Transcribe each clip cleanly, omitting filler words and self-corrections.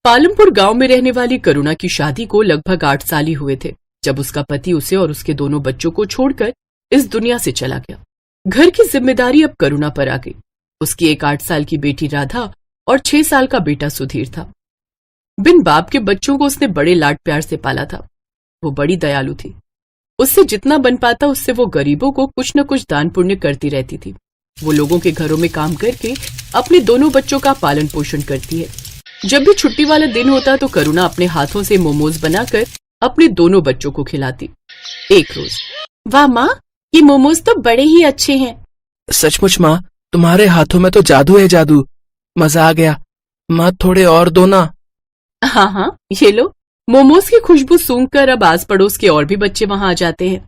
पालमपुर गांव में रहने वाली करुणा की शादी को लगभग 8 साल ही हुए थे जब उसका पति उसे और उसके दोनों बच्चों को छोड़कर इस दुनिया से चला गया। घर की जिम्मेदारी अब करुणा पर आ गई। उसकी एक 8 साल की बेटी राधा और 6 साल का बेटा सुधीर था। बिन बाप के बच्चों को उसने बड़े लाड प्यार से पाला था। वो बड़ी दयालु थी। उससे जितना बन पाता उससे वो गरीबों को कुछ न कुछ दान पुण्य करती रहती थी। वो लोगों के घरों में काम करके अपने दोनों बच्चों का पालन पोषण करती है। जब भी छुट्टी वाला दिन होता तो करुणा अपने हाथों से मोमोज बनाकर अपने दोनों बच्चों को खिलाती। एक रोज, वाह माँ, ये मोमोज तो बड़े ही अच्छे हैं। सचमुच माँ, तुम्हारे हाथों में तो जादू है, जादू। मजा आ गया। माँ, थोड़े और दो ना। हाँ हाँ, ये लो। मोमोज की खुशबू सूंघकर अब आस पड़ोस के और भी बच्चे वहाँ आ जाते हैं।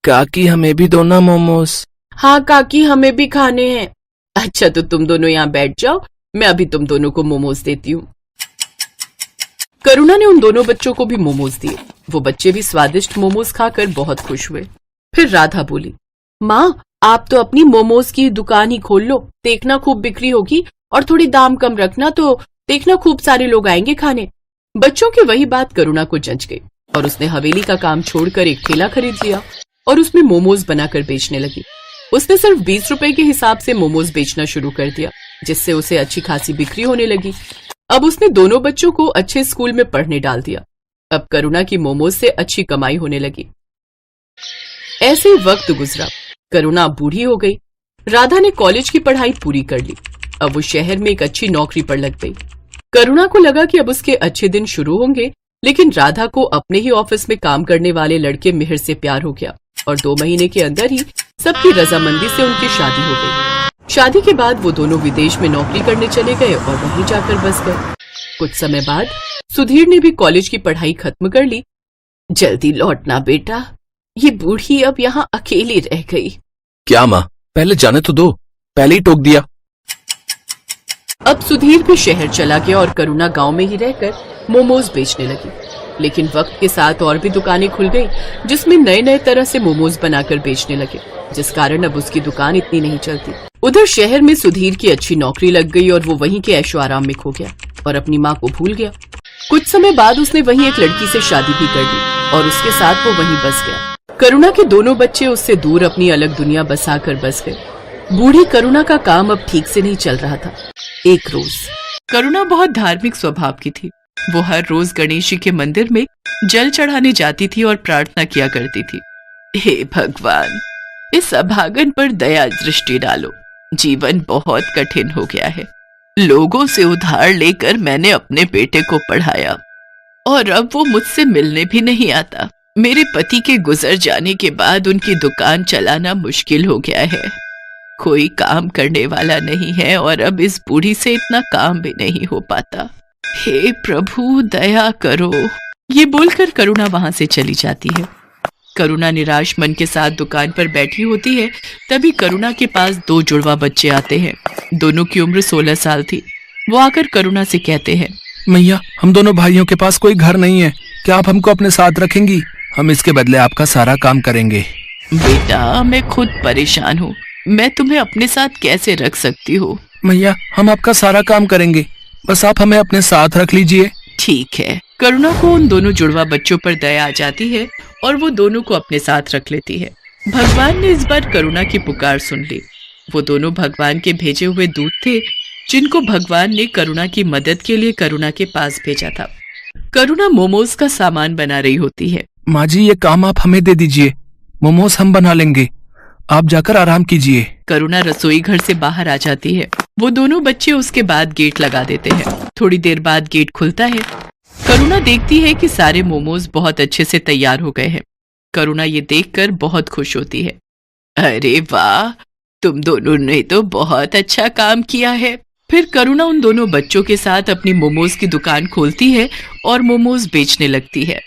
काकी, हमें भी दो ना मोमोज। हाँ काकी, हमें भी खाने हैं। अच्छा तो तुम दोनों यहाँ बैठ जाओ, मैं अभी तुम दोनों को मोमोज देती हूँ। करुणा ने उन दोनों बच्चों को भी मोमोज दिए। वो बच्चे भी स्वादिष्ट मोमोज खाकर बहुत खुश हुए। फिर राधा बोली, माँ, आप तो अपनी मोमोज की दुकान ही खोल लो। देखना खूब बिक्री होगी और थोड़ी दाम कम रखना तो देखना खूब सारे लोग आएंगे खाने। बच्चों की वही बात करुणा को जंच गई और उसने हवेली का काम छोड़कर एक ठेला खरीद लिया और उसमें मोमोज बनाकर बेचने लगी। उसने सिर्फ 20 रुपए के हिसाब से मोमोज बेचना शुरू कर दिया, जिससे उसे अच्छी खासी बिक्री होने लगी। अब उसने दोनों बच्चों को अच्छे स्कूल में पढ़ने डाल दिया। अब करुणा की मोमोज से अच्छी कमाई होने लगी। ऐसे ही वक्त गुजरा। करुणा बूढ़ी हो गई। राधा ने कॉलेज की पढ़ाई पूरी कर ली। अब वो शहर में एक अच्छी नौकरी पर लग गई। करुणा को लगा कि अब उसके अच्छे दिन शुरू होंगे, लेकिन राधा को अपने ही ऑफिस में काम करने वाले लड़के मिहिर से प्यार हो गया और 2 महीने के अंदर ही सबकी रजामंदी से उनकी शादी हो गई। शादी के बाद वो दोनों विदेश में नौकरी करने चले गए और वहीं जाकर बस गए। कुछ समय बाद सुधीर ने भी कॉलेज की पढ़ाई खत्म कर ली। जल्दी लौटना बेटा, ये बूढ़ी अब यहाँ अकेली रह गई। क्या माँ, पहले जाने तो दो, पहले ही टोक दिया। अब सुधीर भी शहर चला गया और करुणा गांव में ही रहकर मोमोज बेचने लगी। लेकिन वक्त के साथ और भी दुकानें खुल गई जिसमें नए नए तरह से मोमोज बनाकर बेचने लगे, जिस कारण अब उसकी दुकान इतनी नहीं चलती। उधर शहर में सुधीर की अच्छी नौकरी लग गई और वो वहीं के ऐशो आराम में खो गया और अपनी माँ को भूल गया। कुछ समय बाद उसने वहीं एक लड़की से शादी भी कर ली और उसके साथ वो वहीं बस गया। करुणा के दोनों बच्चे उससे दूर अपनी अलग दुनिया बसाकर बस गए। बूढ़ी करुणा का काम अब ठीक से नहीं चल रहा था। एक रोज करुणा बहुत धार्मिक स्वभाव की थी। वो हर रोज गणेश जी के मंदिर में जल चढ़ाने जाती थी और प्रार्थना किया करती थी, हे भगवान, इस अभागन पर दया दृष्टि डालो। जीवन बहुत कठिन हो गया है। लोगों से उधार लेकर मैंने अपने बेटे को पढ़ाया और अब वो मुझसे मिलने भी नहीं आता। मेरे पति के गुजर जाने के बाद उनकी दुकान चलाना मुश्किल हो गया है। कोई काम करने वाला नहीं है और अब इस बूढ़ी से इतना काम भी नहीं हो पाता। हे प्रभु, दया करो। ये बोलकर करुणा वहां से चली जाती है। करुणा निराश मन के साथ दुकान पर बैठी होती है। तभी करुणा के पास 2 जुड़वा बच्चे आते हैं। दोनों की उम्र 16 साल थी। वो आकर करुणा से कहते हैं, मैया, हम दोनों भाइयों के पास कोई घर नहीं है, क्या आप हमको अपने साथ रखेंगी? हम इसके बदले आपका सारा काम करेंगे। बेटा, मैं खुद परेशान हूँ, मैं तुम्हें अपने साथ कैसे रख सकती हूँ? मैया, हम आपका सारा काम करेंगे, बस आप हमें अपने साथ रख लीजिए। ठीक है। करुणा को उन दोनों जुड़वा बच्चों पर दया आ जाती है और वो दोनों को अपने साथ रख लेती है। भगवान ने इस बार करुणा की पुकार सुन ली। वो दोनों भगवान के भेजे हुए दूत थे, जिनको भगवान ने करुणा की मदद के लिए करुणा के पास भेजा था। करुणा मोमोज का सामान बना रही होती है। माँ जी, ये काम आप हमें दे दीजिए, मोमोज हम बना लेंगे, आप जाकर आराम कीजिए। करुणा रसोई घर से बाहर आ जाती है। वो दोनों बच्चे उसके बाद गेट लगा देते हैं। थोड़ी देर बाद गेट खुलता है। करुणा देखती है कि सारे मोमोज बहुत अच्छे से तैयार हो गए हैं। करुणा ये देखकर बहुत खुश होती है। अरे वाह, तुम दोनों ने तो बहुत अच्छा काम किया है। फिर करुणा उन दोनों बच्चों के साथ अपनी मोमोज की दुकान खोलती है और मोमोज बेचने लगती है।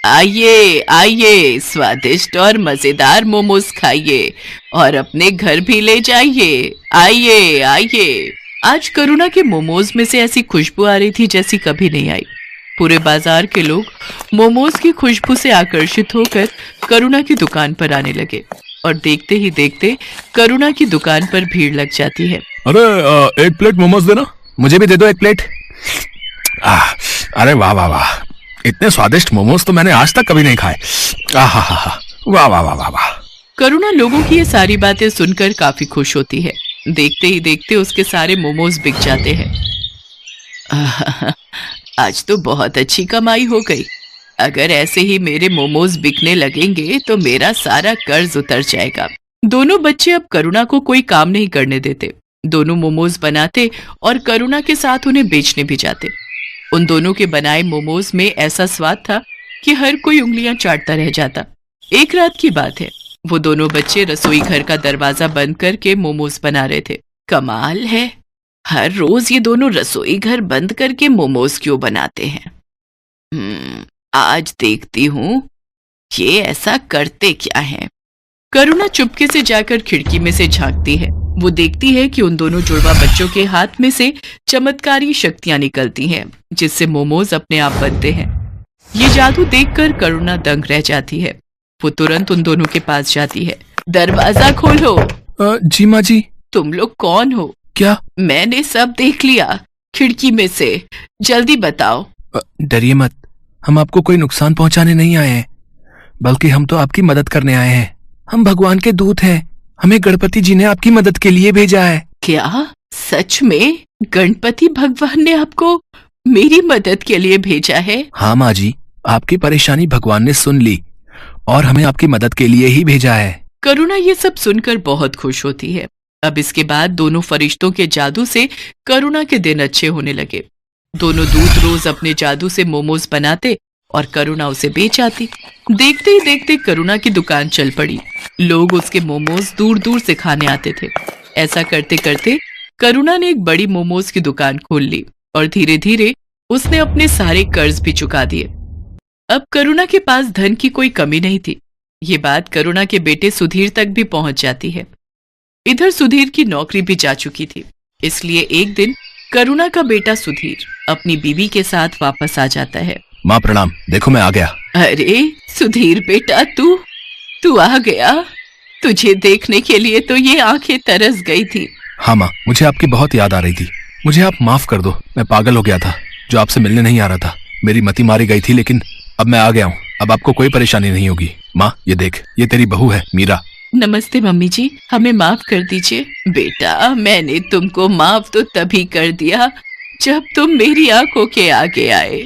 आइए आइए, स्वादिष्ट और मजेदार मोमोज खाइए और अपने घर भी ले जाइए। आइए आइए। आज करुणा के मोमोज में से ऐसी खुशबू आ रही थी जैसी कभी नहीं आई। पूरे बाजार के लोग मोमोज की खुशबू से आकर्षित होकर करुणा की दुकान पर आने लगे और देखते ही देखते करुणा की दुकान पर भीड़ लग जाती है। अरे एक प्लेट मोमोज देना, मुझे भी दे दो एक प्लेट। अरे वाह वाह वाह, इतने स्वादिष्ट मोमोज तो मैंने आज तक कभी नहीं खाए। आहा हा हा, वाह वाह वाह वाह वाह। करुणा लोगों की ये सारी बातें सुनकर काफी खुश होती है। देखते ही देखते उसके सारे मोमोज बिक जाते हैं। आज तो बहुत अच्छी कमाई हो गई। अगर ऐसे ही मेरे मोमोज बिकने लगेंगे तो मेरा सारा कर्ज उतर जाएगा। दोनों बच्चे अब करुणा को कोई काम नहीं करने देते। दोनों मोमोज बनाते और करुणा के साथ उन्हें बेचने भी जाते। उन दोनों के बनाए मोमोज में ऐसा स्वाद था कि हर कोई उंगलियां चाटता रह जाता। एक रात की बात है, वो दोनों बच्चे रसोई घर का दरवाजा बंद करके मोमोज बना रहे थे। कमाल है, हर रोज ये दोनों रसोई घर बंद करके मोमोज क्यों बनाते हैं? आज देखती हूँ ये ऐसा करते क्या है। करुणा चुपके से जाकर खिड़की में से झांकती है। वो देखती है कि उन दोनों जुड़वा बच्चों के हाथ में से चमत्कारी शक्तियां निकलती हैं, जिससे मोमोज अपने आप बनते हैं। ये जादू देखकर करुणा दंग रह जाती है। वो तुरंत उन दोनों के पास जाती है। दरवाजा खोलो। जी माँ जी। तुम लोग कौन हो? क्या? मैंने सब देख लिया खिड़की में से, जल्दी बताओ। डरिए मत, हम आपको कोई नुकसान पहुंचाने नहीं आए हैं, बल्कि हम तो आपकी मदद करने आए हैं। हम भगवान के दूत हैं। हमें गणपति जी ने आपकी मदद के लिए भेजा है। क्या सच में गणपति भगवान ने आपको मेरी मदद के लिए भेजा है? हाँ माँ जी, आपकी परेशानी भगवान ने सुन ली और हमें आपकी मदद के लिए ही भेजा है। करुणा ये सब सुनकर बहुत खुश होती है। अब इसके बाद दोनों फरिश्तों के जादू से करुणा के दिन अच्छे होने लगे। दोनों दूत रोज अपने जादू से मोमोज बनाते और करुणा उसे बेच आती। देखते ही देखते करुणा की दुकान चल पड़ी। लोग उसके मोमोज दूर दूर से खाने आते थे। ऐसा करते करते करुणा ने एक बड़ी मोमोज की दुकान खोल ली और धीरे धीरे उसने अपने सारे कर्ज भी चुका दिए। अब करुणा के पास धन की कोई कमी नहीं थी। ये बात करुणा के बेटे सुधीर तक भी पहुंच जाती है। इधर सुधीर की नौकरी भी जा चुकी थी, इसलिए एक दिन करुणा का बेटा सुधीर अपनी बीवी के साथ वापस आ जाता है। माँ प्रणाम, देखो मैं आ गया। अरे सुधीर बेटा, तू आ गया। तुझे देखने के लिए तो ये आंखें तरस गई थी। हाँ माँ, मुझे आपकी बहुत याद आ रही थी। मुझे आप माफ कर दो, मैं पागल हो गया था जो आपसे मिलने नहीं आ रहा था। मेरी मति मारी गई थी, लेकिन अब मैं आ गया हूँ। अब आपको कोई परेशानी नहीं होगी। माँ ये देख, ये तेरी बहू है मीरा। नमस्ते मम्मी जी, हमें माफ कर दीजिए। बेटा, मैंने तुमको माफ तो तभी कर दिया जब तुम मेरी आंखों के आगे आए।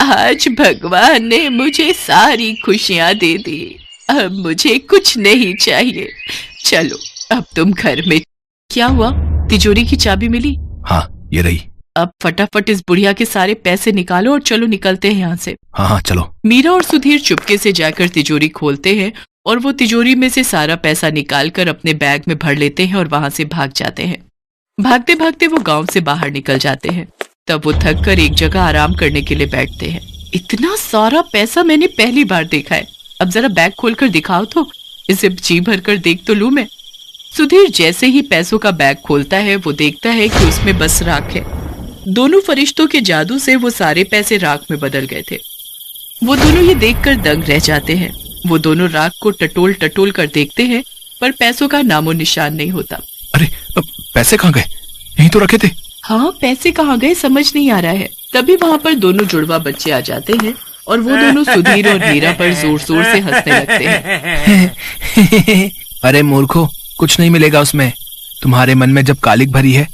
आज भगवान ने मुझे सारी खुशियां दे दी। अब मुझे कुछ नहीं चाहिए। चलो अब तुम घर में। क्या हुआ? तिजोरी की चाबी मिली? हाँ ये रही। अब फटाफट इस बुढ़िया के सारे पैसे निकालो और चलो निकलते हैं यहाँ से। हाँ चलो। मीरा और सुधीर चुपके से जाकर तिजोरी खोलते हैं और वो तिजोरी में से सारा पैसा निकालकर अपने बैग में भर लेते हैं और वहां से भाग जाते हैं। भागते भागते वो गांव से बाहर निकल जाते हैं। तब वो थक कर एक जगह आराम करने के लिए बैठते हैं। इतना सारा पैसा मैंने पहली बार देखा है। अब जरा बैग खोलकर दिखाओ तो, इसे जी भर कर देख तो लूं मैं। सुधीर जैसे ही पैसों का बैग खोलता है वो देखता है कि उसमें बस राख है। दोनों फरिश्तों के जादू से वो सारे पैसे राख में बदल गए थे। वो दोनों ये देखकर दंग रह जाते हैं। वो दोनों राख को टटोल टटोल कर देखते हैं, पर पैसों का नामो निशान नहीं होता। अरे पैसे कहाँ गए? यहीं तो रखे थे। हाँ, पैसे कहाँ गए समझ नहीं आ रहा है। तभी वहाँ पर दोनों जुड़वा बच्चे आ जाते हैं और वो दोनों सुधीर और मीरा पर जोर जोर से हंसने लगते हैं। अरे मूर्खो, कुछ नहीं मिलेगा उसमें। तुम्हारे मन में जब कालिक भरी है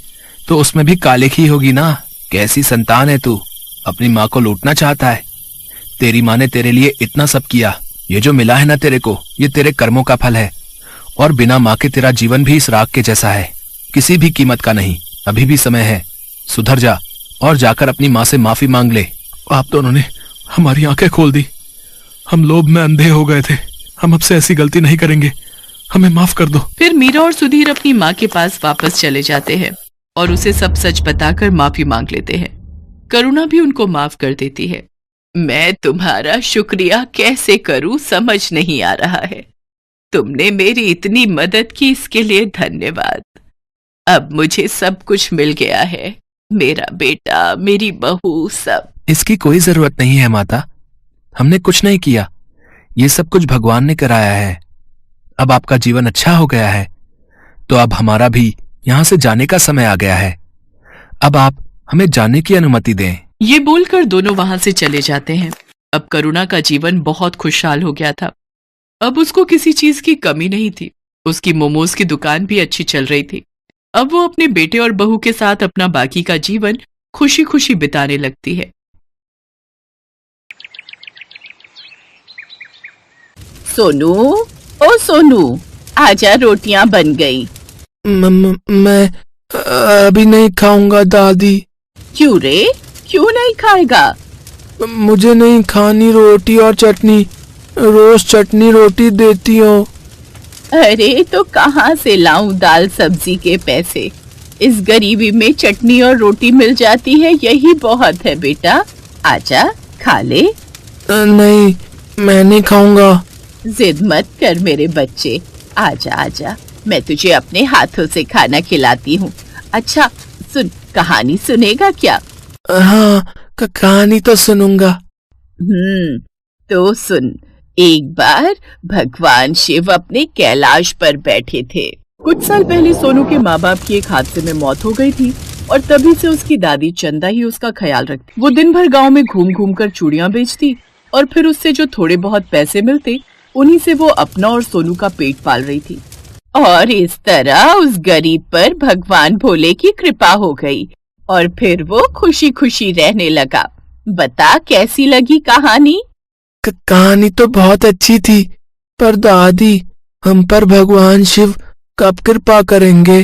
तो उसमें भी कालिक ही होगी ना। कैसी संतान है तू, अपनी माँ को लूटना चाहता है। तेरी माँ ने तेरे लिए इतना सब किया। ये जो मिला है ना तेरे को, ये तेरे कर्मों का फल है। और बिना माँ के तेरा जीवन भी इस राख के जैसा है, किसी भी कीमत का नहीं। अभी भी समय है, सुधर जा और जाकर अपनी माँ से माफी मांग ले। आप दोनों ने हमारी आंखें खोल दी। हम लोभ में अंधे हो गए थे। हम अब से ऐसी गलती नहीं करेंगे, हमें माफ कर दो। फिर मीरा और सुधीर अपनी माँ के पास वापस चले जाते हैं और उसे सब सच बताकर माफी मांग लेते हैं। करुणा भी उनको माफ कर देती है। मैं तुम्हारा शुक्रिया कैसे करूं समझ नहीं आ रहा है। तुमने मेरी इतनी मदद की, इसके लिए धन्यवाद। अब मुझे सब कुछ मिल गया है, मेरा बेटा, मेरी बहू, सब। इसकी कोई जरूरत नहीं है माता, हमने कुछ नहीं किया। ये सब कुछ भगवान ने कराया है। अब आपका जीवन अच्छा हो गया है, तो अब हमारा भी यहाँ से जाने का समय आ गया है। अब आप हमें जाने की अनुमति दें। ये बोलकर दोनों वहां से चले जाते हैं। अब करुणा का जीवन बहुत खुशहाल हो गया था। अब उसको किसी चीज की कमी नहीं थी। उसकी मोमोज की दुकान भी अच्छी चल रही थी। अब वो अपने बेटे और बहू के साथ अपना बाकी का जीवन खुशी खुशी बिताने लगती है। सोनू, ओ सोनू, आजा, रोटियां बन गई। मैं अभी नहीं खाऊंगा दादी। क्यों रे, क्यों नहीं खाएगा? मुझे नहीं खानी रोटी और चटनी। रोज चटनी रोटी देती हो। अरे तो कहाँ से लाऊं दाल सब्जी के पैसे? इस गरीबी में चटनी और रोटी मिल जाती है, यही बहुत है बेटा। आजा, खा ले। नहीं, मैं नहीं खाऊंगा। जिद मत कर मेरे बच्चे, आजा आजा, मैं तुझे अपने हाथों से खाना खिलाती हूँ। अच्छा सुन, कहानी सुनेगा क्या? हाँ, कहानी तो सुनूंगा। तो सुन। एक बार भगवान शिव अपने कैलाश पर बैठे थे। कुछ साल पहले सोनू के माँ बाप की एक हादसे में मौत हो गई थी और तभी से उसकी दादी चंदा ही उसका ख्याल रखती। वो दिन भर गांव में घूम घूम कर चूड़ियां बेचती और फिर उससे जो थोड़े बहुत पैसे मिलते उन्हीं से वो अपना और सोनू का पेट पाल रही थी। और इस तरह उस गरीब पर भगवान भोले की कृपा हो गई और फिर वो खुशी खुशी रहने लगा। बता, कैसी लगी कहानी? कहानी तो बहुत अच्छी थी, पर दादी, हम पर भगवान शिव कब कृपा करेंगे?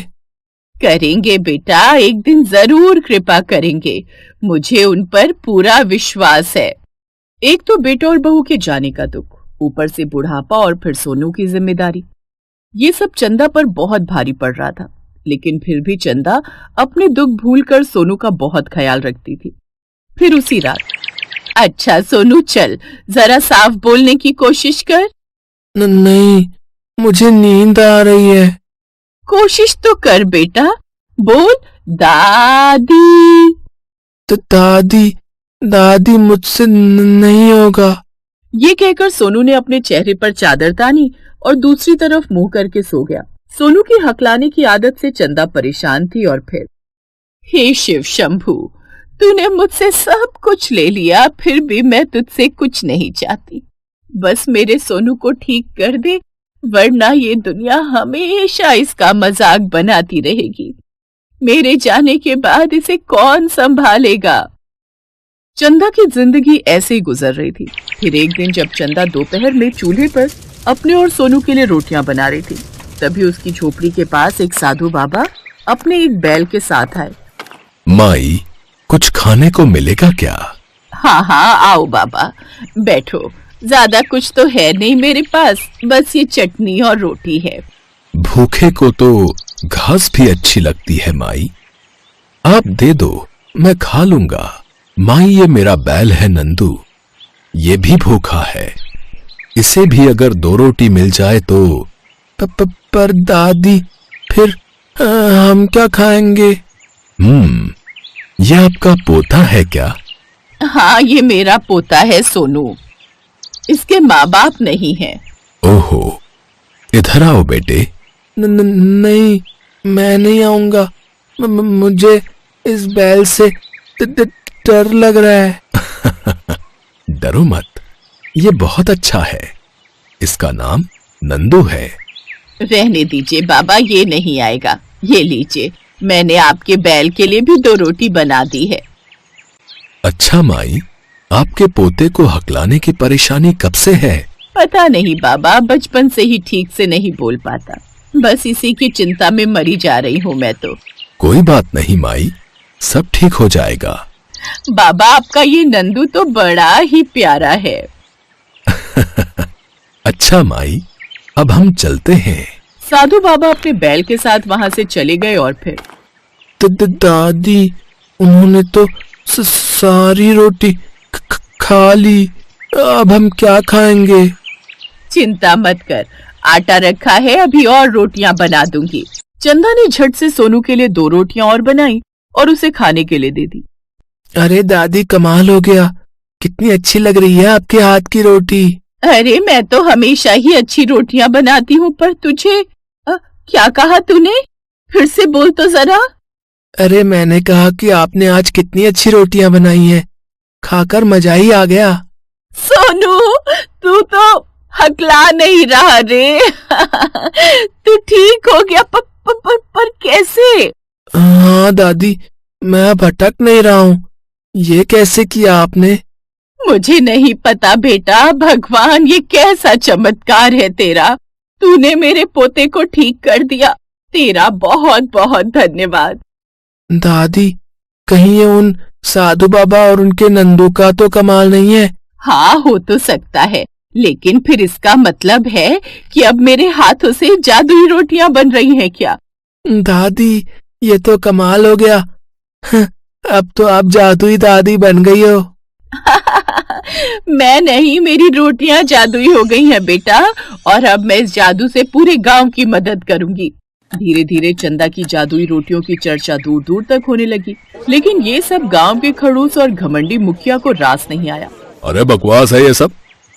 करेंगे बेटा, एक दिन जरूर कृपा करेंगे। मुझे उन पर पूरा विश्वास है। एक तो बेटा और बहू के जाने का दुख, ऊपर से बुढ़ापा और फिर सोनू की जिम्मेदारी, ये सब चंदा पर बहुत भारी पड़ रहा था। लेकिन फिर भी चंदा अपने दुख भूलकर सोनू का बहुत ख्याल रखती थी। फिर उसी रात, अच्छा सोनू, चल जरा साफ बोलने की कोशिश कर। नहीं, मुझे नींद आ रही है। कोशिश तो कर बेटा, बोल दादी। तो दादी मुझसे नहीं होगा। ये कहकर सोनू ने अपने चेहरे पर चादर तानी और दूसरी तरफ मुंह करके सो गया। सोनू की हकलाने की आदत से चंदा परेशान थी और फिर, हे शिव शंभू, तूने मुझसे सब कुछ ले लिया, फिर भी मैं तुझसे कुछ नहीं चाहती। बस मेरे सोनू को ठीक कर दे, वरना ये दुनिया हमेशा इसका मजाक बनाती रहेगी। मेरे जाने के बाद इसे कौन संभालेगा? चंदा की जिंदगी ऐसे ही गुजर रही थी। फिर एक दिन जब चंदा दोपहर में चूल्हे पर अपने और सोनू के लिए रोटियां बना रही थी, तभी उसकी झोपड़ी के पास एक साधु बाबा अपने एक बैल के साथ आए। माई, कुछ खाने को मिलेगा क्या? हाँ हाँ, आओ बाबा, बैठो। ज्यादा कुछ तो है नहीं मेरे पास, बस ये चटनी और रोटी है। भूखे को तो घास भी अच्छी लगती है माई। आप दे दो, मैं खा लूंगा। माई, ये मेरा बैल है नंदू, ये भी भूखा है। इसे भी अगर 2 रोटी मिल जाए तो। पर दादी, फिर हम क्या खाएंगे? ये आपका पोता है क्या? हाँ, ये मेरा पोता है सोनू, इसके माँ बाप नहीं है। ओहो, इधर आओ बेटे। नहीं, मैं नहीं आऊंगा। मुझे इस बैल से डर लग रहा है। डरो मत, ये बहुत अच्छा है। इसका नाम नंदू है। रहने दीजिए बाबा, ये नहीं आएगा। ये लीजिए, मैंने आपके बैल के लिए भी 2 रोटी बना दी है। अच्छा माई, आपके पोते को हकलाने की परेशानी कब से है? पता नहीं बाबा, बचपन से ही ठीक से नहीं बोल पाता। बस इसी की चिंता में मरी जा रही हूँ मैं तो। कोई बात नहीं माई, सब ठीक हो जाएगा। बाबा, आपका ये नंदू तो बड़ा ही प्यारा है। अच्छा माई, अब हम चलते हैं। साधु बाबा अपने बैल के साथ वहां से चले गए और फिर, दादी, उन्होंने तो सारी रोटी खा ली। अब हम क्या खाएंगे? चिंता मत कर, आटा रखा है, अभी और रोटियां बना दूंगी। चंदा ने झट से सोनू के लिए 2 रोटियां और बनाई और उसे खाने के लिए दे दी। अरे दादी, कमाल हो गया, कितनी अच्छी लग रही है आपके हाथ की रोटी। अरे मैं तो हमेशा ही अच्छी रोटियां बनाती हूँ, पर तुझे क्या कहा तूने? फिर से बोल तो जरा। अरे मैंने कहा कि आपने आज कितनी अच्छी रोटियां बनाई हैं। खाकर मजा ही आ गया। सोनू, तू तो हकला नहीं रहा रे। तू ठीक हो गया, पर कैसे? हाँ दादी, मैं भटक नहीं रहा हूँ। ये कैसे किया आपने? मुझे नहीं पता बेटा, भगवान ये कैसा चमत्कार है तेरा। तूने मेरे पोते को ठीक कर दिया, तेरा बहुत बहुत धन्यवाद। दादी, कहीं ये उन साधु बाबा और उनके नंदू का तो कमाल नहीं है? हाँ, हो तो सकता है, लेकिन फिर इसका मतलब है कि अब मेरे हाथों से जादुई रोटियां बन रही हैं क्या? दादी, ये तो कमाल हो गया। अब तो आप जादुई दादी बन गई हो। मैं नहीं, मेरी रोटियां जादुई हो गई हैं बेटा, और अब मैं इस जादू से पूरे गांव की मदद करूंगी। धीरे धीरे चंदा की जादुई रोटियों की चर्चा दूर दूर तक होने लगी, लेकिन ये सब गांव के खड़ूस और घमंडी मुखिया को रास नहीं आया। अरे बकवास है ये सब।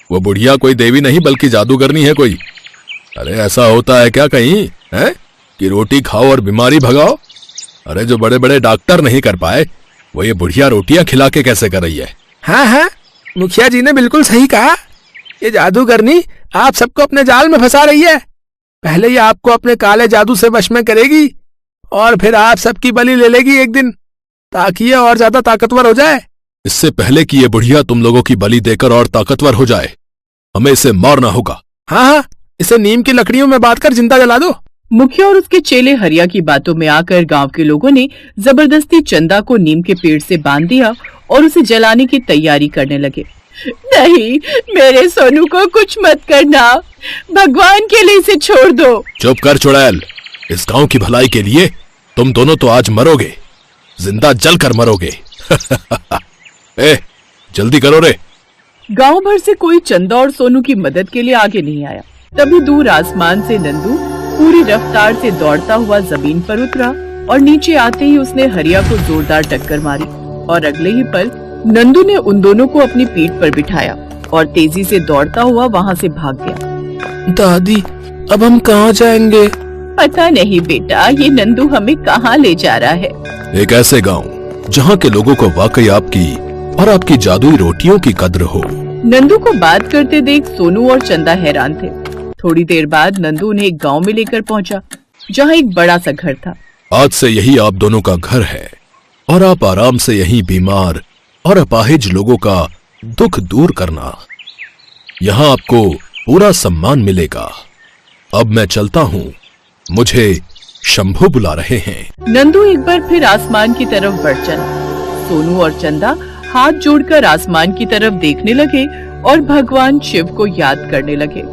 वो बुढ़िया कोई देवी नहीं बल्कि जादूगरनी है कोई। अरे ऐसा होता है क्या कहीं है कि रोटी खाओ और बीमारी भगाओ? अरे जो बड़े बड़े डॉक्टर नहीं कर पाए वो ये बुढ़िया रोटियां खिला के कैसे कर रही है? हाँ हाँ, मुखिया जी ने बिल्कुल सही कहा। ये जादूगरनी आप सबको अपने जाल में फंसा रही है। पहले ये आपको अपने काले जादू से वश में करेगी और फिर आप सबकी बलि ले लेगी एक दिन, ताकि ये और ज्यादा ताकतवर हो जाए। इससे पहले कि ये बुढ़िया तुम लोगों की बलि देकर और ताकतवर हो जाए, हमें इसे मारना होगा। हाँ हाँ, इसे नीम की लकड़ियों में बांधकर जिंदा जला दो। मुखिया और उसके चेले हरिया की बातों में आकर गांव के लोगों ने जबरदस्ती चंदा को नीम के पेड़ से बांध दिया और उसे जलाने की तैयारी करने लगे। नहीं, मेरे सोनू को कुछ मत करना, भगवान के लिए इसे छोड़ दो। चुप कर चुड़ैल, इस गांव की भलाई के लिए तुम दोनों तो आज मरोगे, जिंदा जलकर मरोगे। ए, जल्दी करो रे। गांव भर से कोई चंदा और सोनू की मदद के लिए आगे नहीं आया। तभी दूर आसमान से नंदू पूरी रफ्तार से दौड़ता हुआ जमीन पर उतरा और नीचे आते ही उसने हरिया को जोरदार टक्कर मारी और अगले ही पल नंदू ने उन दोनों को अपनी पीठ पर बिठाया और तेजी से दौड़ता हुआ वहाँ से भाग गया। दादी, अब हम कहाँ जाएंगे? पता नहीं बेटा, ये नंदू हमें कहाँ ले जा रहा है। एक ऐसे गांव जहाँ के लोगों को वाकई आपकी और आपकी जादुई रोटियों की कद्र हो। नंदू को बात करते देख सोनू और चंदा हैरान थे। थोड़ी देर बाद नंदू उन्हें एक गांव में लेकर पहुंचा, जहां एक बड़ा सा घर था। आज से यही आप दोनों का घर है और आप आराम से यहीं बीमार और अपाहिज लोगों का दुख दूर करना। यहाँ आपको पूरा सम्मान मिलेगा। अब मैं चलता हूँ, मुझे शंभू बुला रहे हैं। नंदू एक बार फिर आसमान की तरफ बढ़ चला। सोनू और चंदा हाथ जोड़कर आसमान की तरफ देखने लगे और भगवान शिव को याद करने लगे।